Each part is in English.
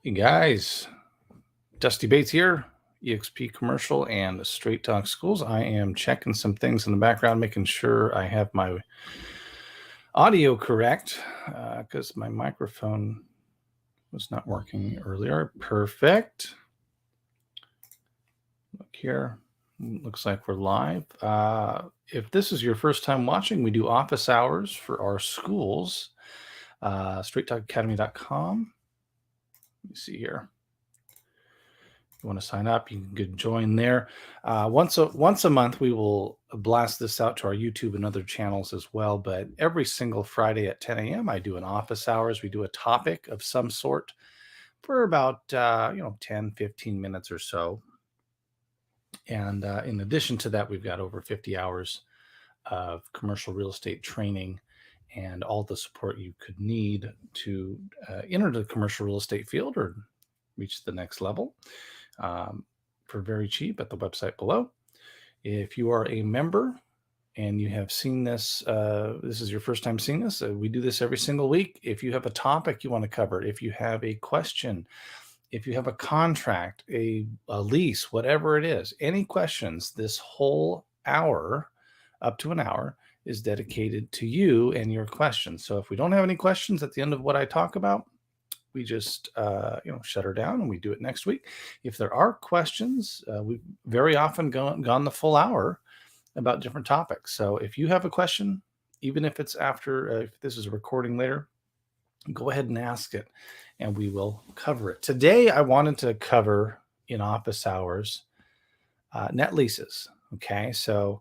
Hey guys, Dusty Bates here, EXP Commercial and Straight Talk Schools. I am checking some things in the background, making sure I have my audio correct because my microphone was not working earlier. Perfect. Look here. Looks like we're live. If this is your first time watching, we do office hours for our schools. StraightTalkAcademy.com. Let me see here. If you want to sign up, you can join there. Once a month, we will blast this out to our YouTube and other channels as well. But every single Friday at 10 a.m., I do an office hours. We do a topic of some sort for about 10, 15 minutes or so. And in addition to that, we've got over 50 hours of commercial real estate training and all the support you could need to enter the commercial real estate field or reach the next level. For very cheap at the website below. If you are a member and you have seen this, this is your first time seeing this, we do this every single week. If you have a topic you want to cover, if you have a question, if you have a contract, a lease, whatever it is, any questions, this whole hour, up to an hour, is dedicated to you and your questions. So if we don't have any questions at the end of what I talk about, we just shut her down and we do it next week. If there are questions, we've very often gone the full hour about different topics. So if you have a question, even if it's after, if this is a recording later, go ahead and ask it and we will cover it. Today, I wanted to cover in office hours net leases. Okay, so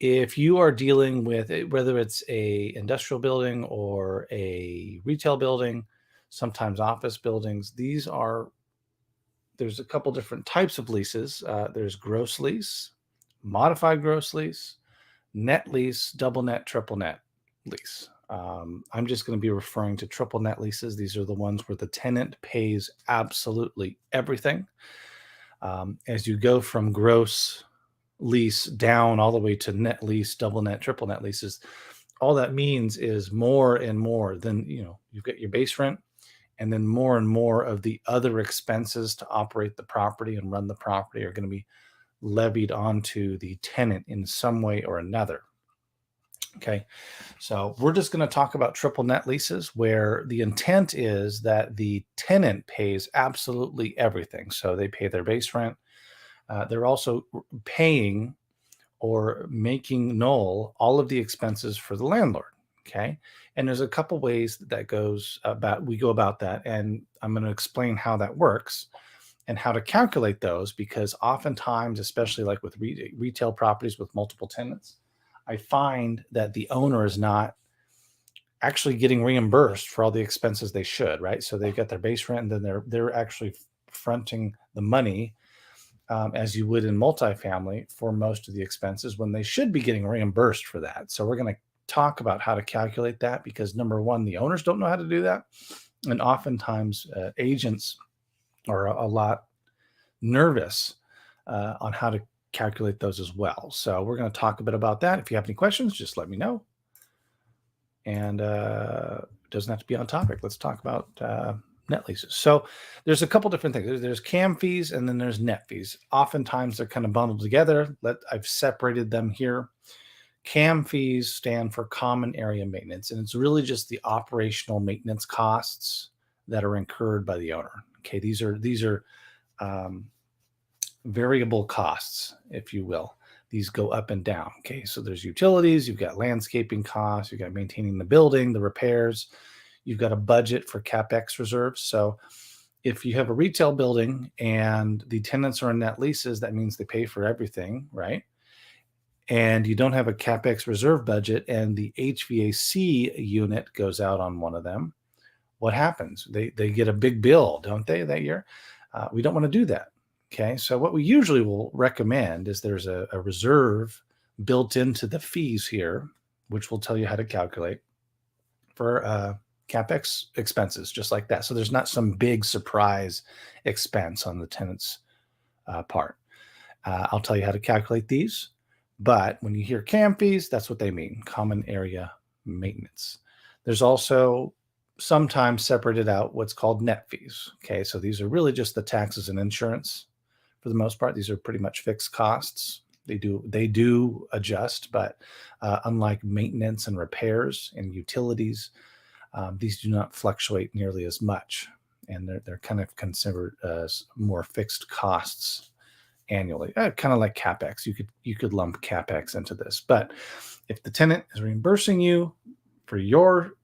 if you are dealing with whether it's a industrial building or a retail building, sometimes office buildings, there's a couple different types of leases. There's gross lease, modified gross lease, net lease, double net, triple net lease. I'm just going to be referring to triple net leases. These are the ones where the tenant pays absolutely everything. As you go from gross lease down all the way to net lease, double net, triple net leases, all that means is more and more than, you've got your base rent and then more and more of the other expenses to operate the property and run the property are going to be levied onto the tenant in some way or another. Okay, so we're just going to talk about triple net leases where the intent is that the tenant pays absolutely everything. So they pay their base rent. They're also paying or making null all of the expenses for the landlord. Okay. And there's a couple ways that we go about that. And I'm going to explain how that works and how to calculate those, because oftentimes, especially like with retail properties with multiple tenants, I find that the owner is not actually getting reimbursed for all the expenses they should, right? So they've got their base rent and then they're actually fronting the money as you would in multifamily for most of the expenses when they should be getting reimbursed for that. So we're going to talk about how to calculate that because number one, the owners don't know how to do that. And oftentimes agents are a lot nervous on how to calculate those as well. So we're going to talk a bit about that. If you have any questions, just let me know. And it doesn't have to be on topic. Let's talk about net leases. So there's a couple different things. There's CAM fees and then there's net fees. Oftentimes they're kind of bundled together. I've separated them here. CAM fees stand for common area maintenance, and it's really just the operational maintenance costs that are incurred by the owner. Okay, these are variable costs, if you will. These go up and down. Okay, so there's utilities, you've got landscaping costs, you've got maintaining the building, the repairs, you've got a budget for CapEx reserves. So if you have a retail building and the tenants are in net leases, that means they pay for everything, right? And you don't have a CapEx reserve budget and the HVAC unit goes out on one of them, what happens? They get a big bill, don't they, that year? We don't want to do that. Okay, so what we usually will recommend is there's a reserve built into the fees here, which will tell you how to calculate for CapEx expenses, just like that. So there's not some big surprise expense on the tenant's part. I'll tell you how to calculate these, but when you hear CAM fees, that's what they mean, common area maintenance. There's also sometimes separated out what's called net fees. Okay, so these are really just the taxes and insurance for the most part. These are pretty much fixed costs. They do adjust, but unlike maintenance and repairs and utilities, these do not fluctuate nearly as much, and they're kind of considered as more fixed costs annually, kind of like capex. You could lump capex into this, but if the tenant is reimbursing you for your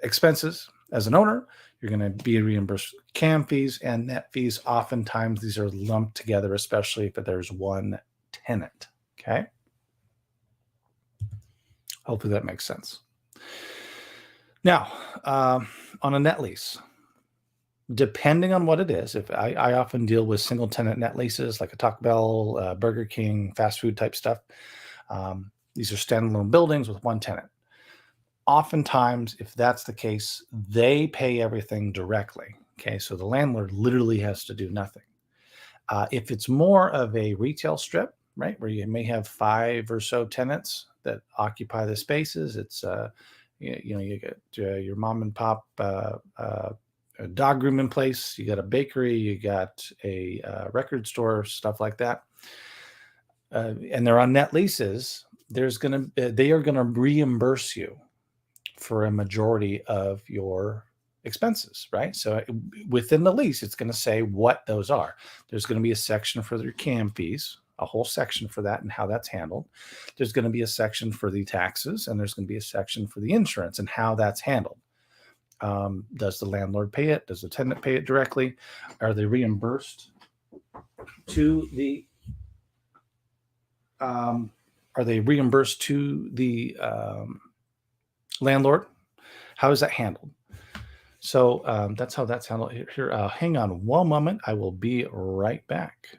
expenses as an owner, you're going to be reimbursed CAM fees and net fees. Oftentimes, these are lumped together, especially if there's one tenant. Okay. Hopefully that makes sense. Now, on a net lease, depending on what it is, if I often deal with single tenant net leases like a Taco Bell, Burger King, fast food type stuff. These are standalone buildings with one tenant. Oftentimes, if that's the case, they pay everything directly. Okay, so the landlord literally has to do nothing. If it's more of a retail strip, right, where you may have 5 or so tenants that occupy the spaces, it's you get your mom and pop a dog grooming place, you got a bakery, you got a record store, stuff like that, and they're on net leases. They are gonna reimburse you for a majority of your expenses, right? So within the lease, it's going to say what those are. There's going to be a section for your CAM fees, a whole section for that and how that's handled. There's going to be a section for the taxes, and there's going to be a section for the insurance and how that's handled. Does the landlord pay it? Does the tenant pay it directly? Are they reimbursed to the landlord? How is that handled? So that's how that's handled. Here, hang on one moment. I will be right back.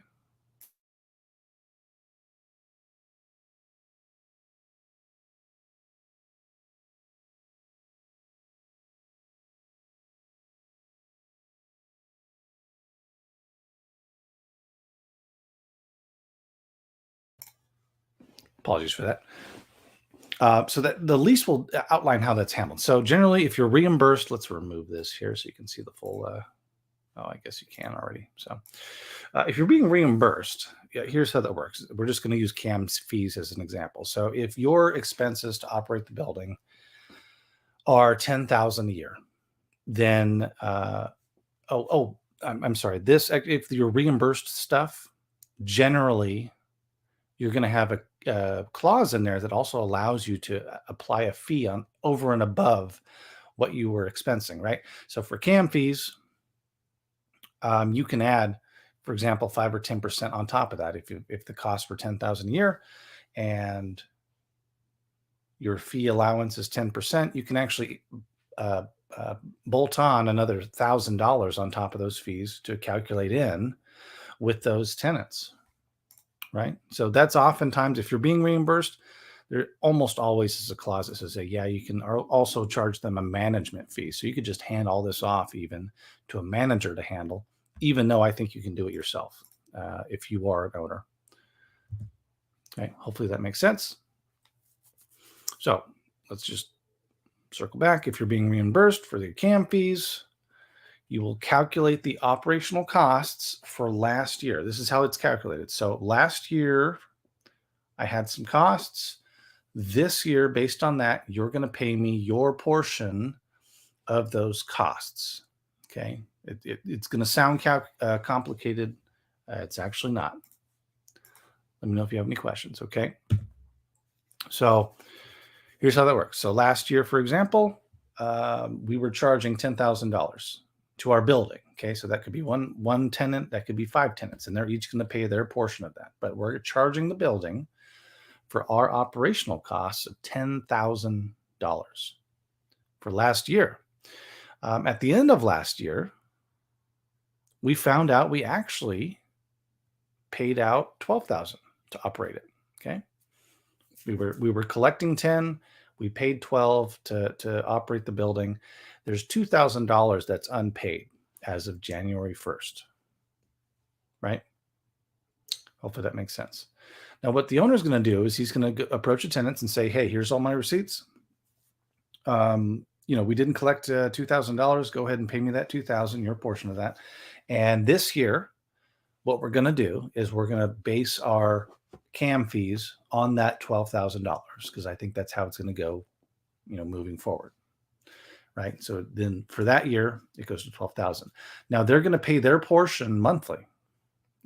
Apologies for that. So that the lease will outline how that's handled. So generally, if you're reimbursed, let's remove this here so you can see the full. Oh, I guess you can already. So if you're being reimbursed, here's how that works. We're just going to use CAM's fees as an example. So if your expenses to operate the building are $10,000 a year, then I'm sorry. If you're reimbursed stuff, generally you're going to have a clause in there that also allows you to apply a fee on over and above what you were expensing, right? So for CAM fees, you can add, for example, 5 or 10% on top of that. If the costs were $10,000 a year and your fee allowance is 10%, you can actually bolt on another $1,000 on top of those fees to calculate in with those tenants. Right. So that's oftentimes, if you're being reimbursed, there almost always is a clause that says, yeah, you can also charge them a management fee. So you could just hand all this off even to a manager to handle, even though I think you can do it yourself if you are an owner. Okay. Hopefully that makes sense. So let's just circle back. If you're being reimbursed for the CAM fees, you will calculate the operational costs for last year. This is how it's calculated. So last year, I had some costs. This year, based on that, you're going to pay me your portion of those costs. Okay. It's going to sound complicated. It's actually not. Let me know if you have any questions. Okay. So here's how that works. So last year, for example, we were charging $10,000 to our building. Okay, so that could be one tenant, that could be 5 tenants, and they're each going to pay their portion of that. But we're charging the building for our operational costs of $10,000 for last year. At the end of last year, we found out we actually paid out $12,000 to operate it. Okay, we were collecting 10. We paid 12 to operate the building. There's $2,000 that's unpaid as of January 1st, right? Hopefully that makes sense. Now, what the owner is going to do is he's going to approach the tenants and say, hey, here's all my receipts. we didn't collect $2,000. Go ahead and pay me that 2,000, your portion of that. And this year, what we're going to do is we're going to base our CAM fees on that $12,000 because I think that's how it's going to go, moving forward. Right. So then for that year, it goes to 12,000. Now they're going to pay their portion monthly,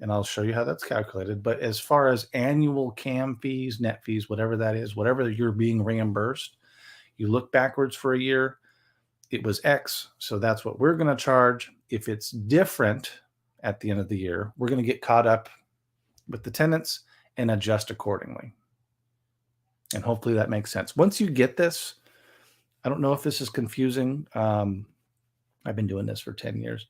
and I'll show you how that's calculated. But as far as annual CAM fees, net fees, whatever that is, whatever you're being reimbursed, you look backwards for a year, it was X. So that's what we're going to charge. If it's different at the end of the year, we're going to get caught up with the tenants and adjust accordingly. And hopefully that makes sense. Once you get this, I don't know if this is confusing. I've been doing this for 10 years.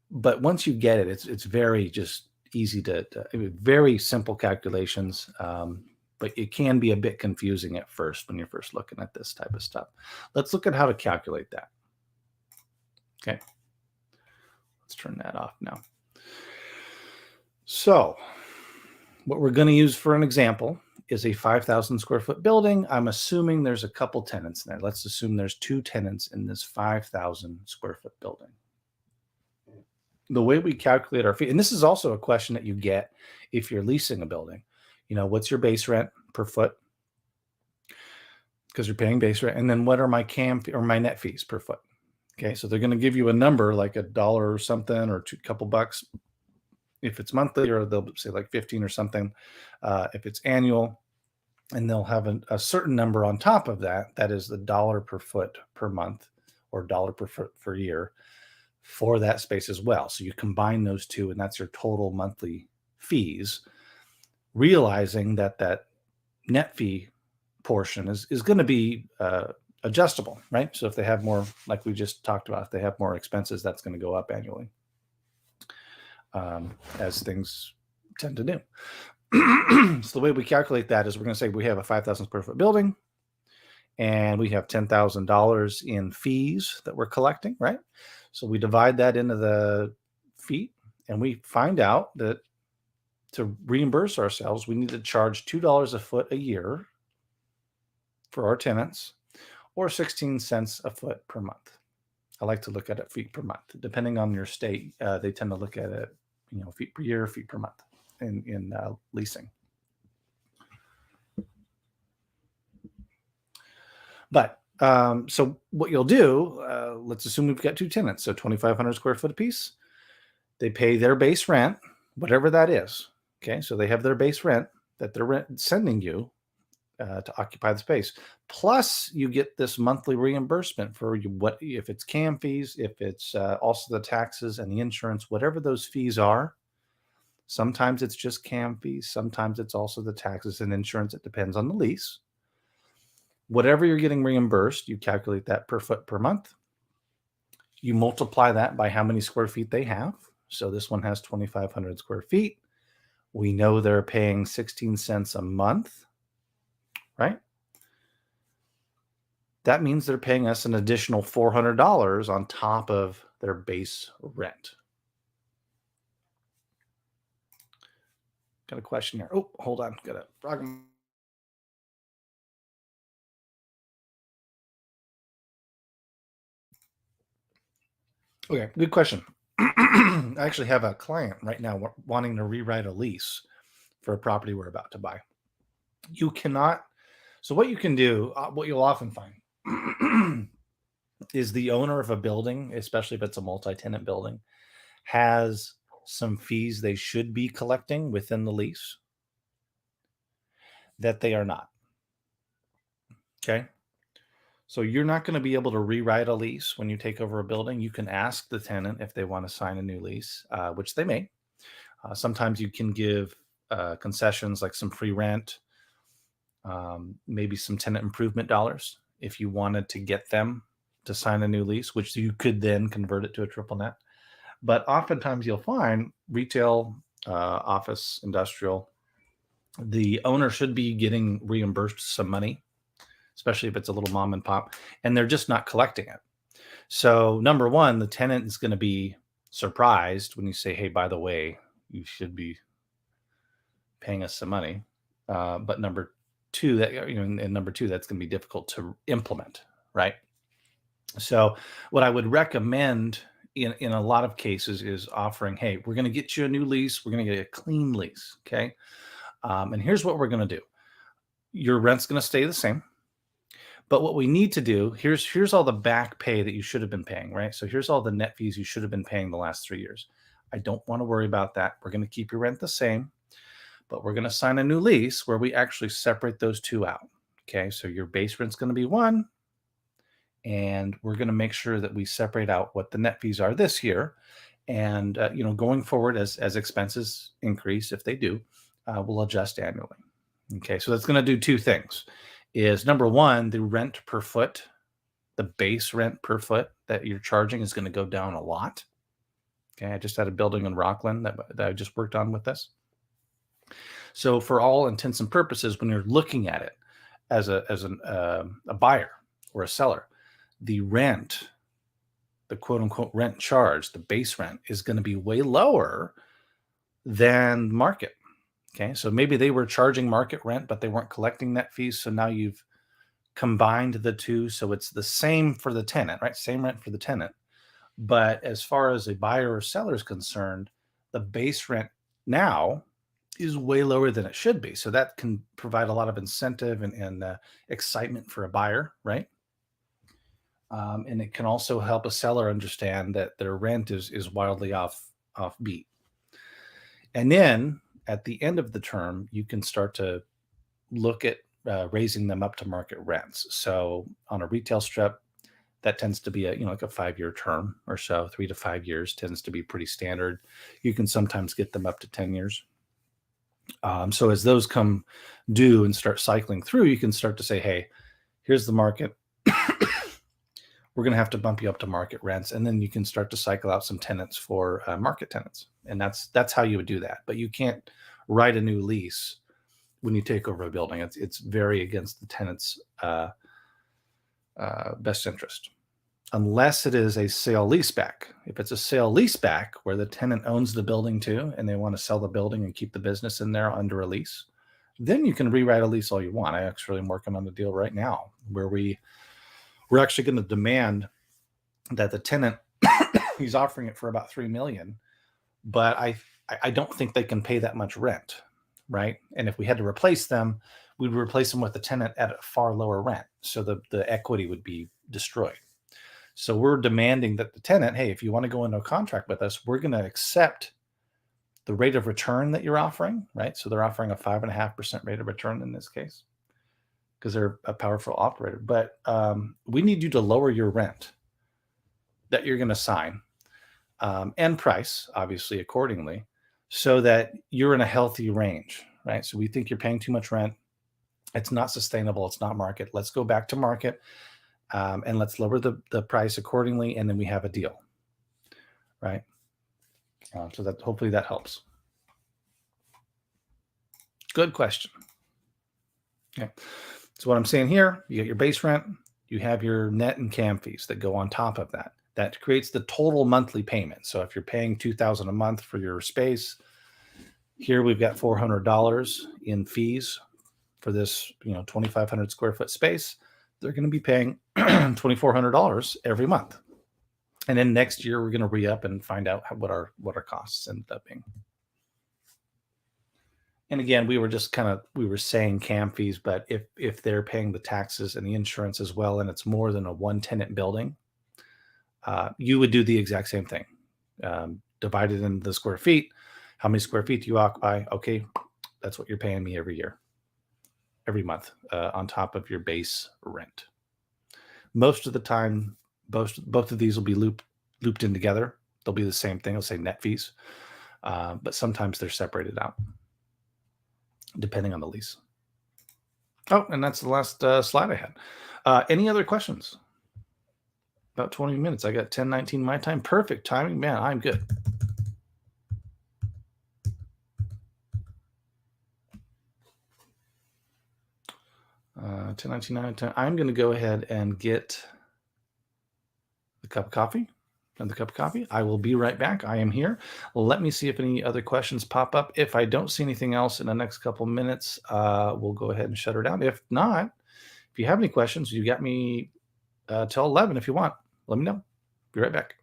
But once you get it, it's very just easy to very simple calculations. But it can be a bit confusing at first when you're first looking at this type of stuff. Let's look at how to calculate that. Okay. Let's turn that off now. So what we're going to use for an example is a 5,000 square foot building. I'm assuming there's a couple tenants in there. Let's assume there's 2 tenants in this 5,000 square foot building. The way we calculate our fee, and this is also a question that you get if you're leasing a building, what's your base rent per foot? Because you're paying base rent. And then what are my CAM or my net fees per foot? Okay. So they're going to give you a number like $1 or something, or a couple bucks if it's monthly, or they'll say like 15 or something if it's annual, and they'll have a certain number on top of that. That is the dollar per foot per month, or dollar per foot per year for that space as well. So you combine those two, and that's your total monthly fees, realizing that that net fee portion is going to be adjustable, right? So if they have more, like we just talked about, if they have more expenses, that's going to go up annually. As things tend to do. So the way we calculate that is we're going to say we have a 5,000 square foot building, and we have $10,000 in fees that we're collecting, right? So we divide that into the feet, and we find out that to reimburse ourselves, we need to charge $2 a foot a year for our tenants, or 16 cents a foot per month. I like to look at it feet per month. Depending on your state, they tend to look at it, feet per year, feet per month in leasing. But so what you'll do, let's assume we've got 2 tenants, so 2,500 square foot apiece. They pay their base rent, whatever that is. Okay, so they have their base rent that they're sending you to occupy the space. Plus, you get this monthly reimbursement for what if it's CAM fees, if it's also the taxes and the insurance, whatever those fees are. Sometimes it's just CAM fees. Sometimes it's also the taxes and insurance. It depends on the lease. Whatever you're getting reimbursed, you calculate that per foot per month. You multiply that by how many square feet they have. So this one has 2,500 square feet. We know they're paying 16 cents a month, right? That means they're paying us an additional $400 on top of their base rent. Got a question here. Oh, hold on. Got a frog. Okay, good question. I actually have a client right now wanting to rewrite a lease for a property we're about to buy. You cannot. So what you can do, what you'll often find is the owner of a building, especially if it's a multi-tenant building, has some fees they should be collecting within the lease that they are not. Okay. So you're not going to be able to rewrite a lease when you take over a building. You can ask the tenant if they want to sign a new lease, which they may. Sometimes you can give concessions like some free rent, maybe some tenant improvement dollars if you wanted to get them to sign a new lease, which you could then convert it to a triple net. But oftentimes you'll find retail, office, industrial, the owner should be getting reimbursed some money, especially if it's a little mom and pop, and they're just not collecting it. So number one, the tenant is going to be surprised when you say, hey, by the way, you should be paying us some money. But number two, that's going to be difficult to implement, right? So what I would recommend in a lot of cases is offering, hey, we're going to get you a new lease. We're going to get a clean lease. Okay. And here's what we're going to do. Your rent's going to stay the same. But what we need to do, here's all the back pay that you should have been paying, right? So here's all the net fees you should have been paying the last 3 years. I don't want to worry about that. We're going to keep your rent the same, but we're going to sign a new lease where we actually separate those two out. Okay. So your base rent's going to be one, and we're going to make sure that we separate out what the net fees are this year. And going forward, as expenses increase, if they do, we'll adjust annually. Okay, so that's going to do two things. Is number one, the rent per foot, the base rent per foot that you're charging is going to go down a lot. Okay, I just had a building in Rockland that I just worked on with this. So for all intents and purposes, when you're looking at it as a buyer or a seller, the rent, the quote unquote rent charge, the base rent is going to be way lower than market. Okay. So maybe they were charging market rent, but they weren't collecting net fees. So now you've combined the two. So it's the same for the tenant, right? Same rent for the tenant. But as far as a buyer or seller is concerned, the base rent now is way lower than it should be. So that can provide a lot of incentive and excitement for a buyer, right? And it can also help a seller understand that their rent is wildly offbeat. And then at the end of the term, you can start to look at raising them up to market rents. So on a retail strip, that tends to be like a 5-year term or so. 3 to 5 years tends to be pretty standard. You can sometimes get them up to 10 years. So as those come due and start cycling through, you can start to say, hey, here's the market. We're going to have to bump you up to market rents. And then you can start to cycle out some tenants for market tenants. And that's how you would do that. But you can't write a new lease when you take over a building. It's very against the tenant's best interest, unless it is a sale leaseback. If it's a sale leaseback where the tenant owns the building too, and they want to sell the building and keep the business in there under a lease, then you can rewrite a lease all you want. I actually am working on the deal right now where we're actually going to demand that the tenant, he's offering it for about $3 million, but I don't think they can pay that much rent, right? And if we had to replace them, we'd replace them with the tenant at a far lower rent. So the equity would be destroyed. So we're demanding that the tenant, hey, if you want to go into a contract with us, we're going to accept the rate of return that you're offering, right? So they're offering a 5.5% rate of return in this case because they're a powerful operator. But we need you to lower your rent that you're going to sign and price, obviously, accordingly, so that you're in a healthy range, right? So we think you're paying too much rent. It's not sustainable. It's not market. Let's go back to market and let's lower the price accordingly. And then we have a deal, right? So that hopefully that helps. Good question. Okay. So what I'm saying here, you get your base rent, you have your net and CAM fees that go on top of that. That creates the total monthly payment. So if you're paying $2,000 a month for your space, here we've got $400 in fees for this, 2,500 square foot space. They're going to be paying $2,400 every month. And then next year we're going to re-up and find out what our costs end up being. And again, we were saying CAM fees, but if they're paying the taxes and the insurance as well, and it's more than a one tenant building, you would do the exact same thing. Divide it into the square feet. How many square feet do you occupy? Okay, that's what you're paying me every year, every month, on top of your base rent. Most of the time, both of these will be looped in together. They'll be the same thing. I'll say net fees, but sometimes they're separated out depending on the lease. Oh, and that's the last slide I had. Any other questions? About 20 minutes. I got 10:19 my time. Perfect timing. Man, I'm good. Uh, 10:19. I'm going to go ahead and get the cup of coffee. Another cup of coffee. I will be right back. I am here. Let me see if any other questions pop up. If I don't see anything else in the next couple minutes, we'll go ahead and shut her down. If not, if you have any questions, you got me till 11 if you want. Let me know. Be right back.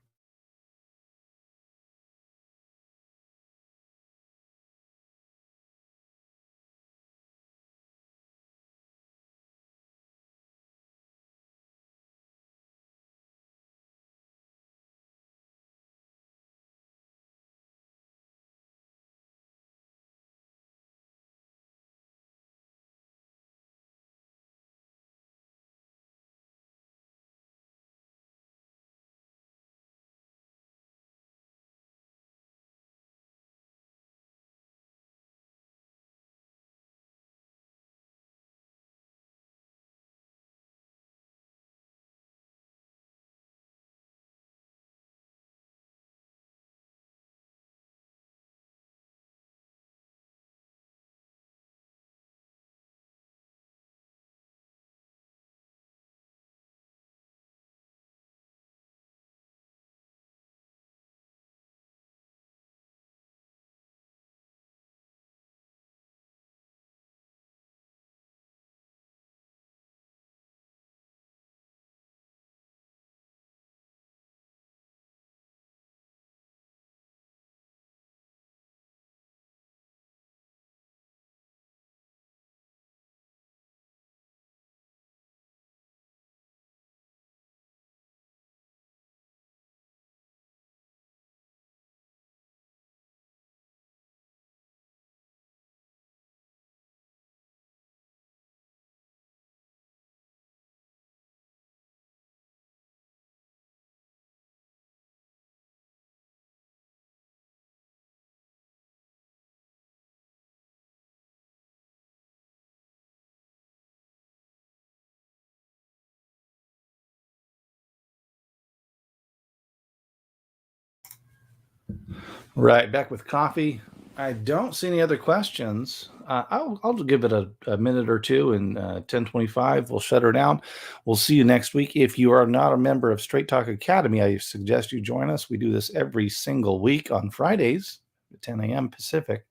Right, back with coffee. I don't see any other questions. I'll give it a minute or two, and 10:25 we'll shut her down. We'll see you next week. If you are not a member of Straight Talk Academy, I suggest you join us. We do this every single week on Fridays at 10 a.m. Pacific,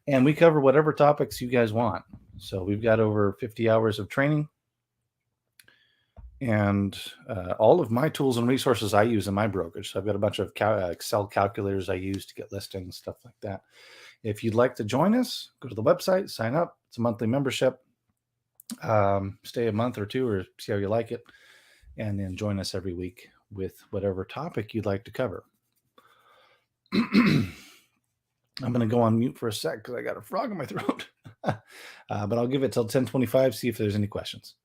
and we cover whatever topics you guys want. So we've got over 50 hours of training, and all of my tools and resources I use in my brokerage. So I've got a bunch of Excel calculators I use to get listings, stuff like that. If you'd like to join us, go to the website, sign up. It's a monthly membership. Stay a month or two or see how you like it, and then join us every week with whatever topic you'd like to cover. I'm going to go on mute for a sec because I got a frog in my throat. But I'll give it till 10:25, see if there's any questions.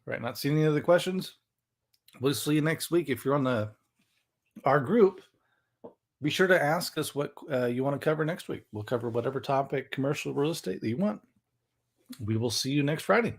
Right. Not seeing any other questions. We'll see you next week. If you're on our group, be sure to ask us what you want to cover next week. We'll cover whatever topic, commercial real estate that you want. We will see you next Friday.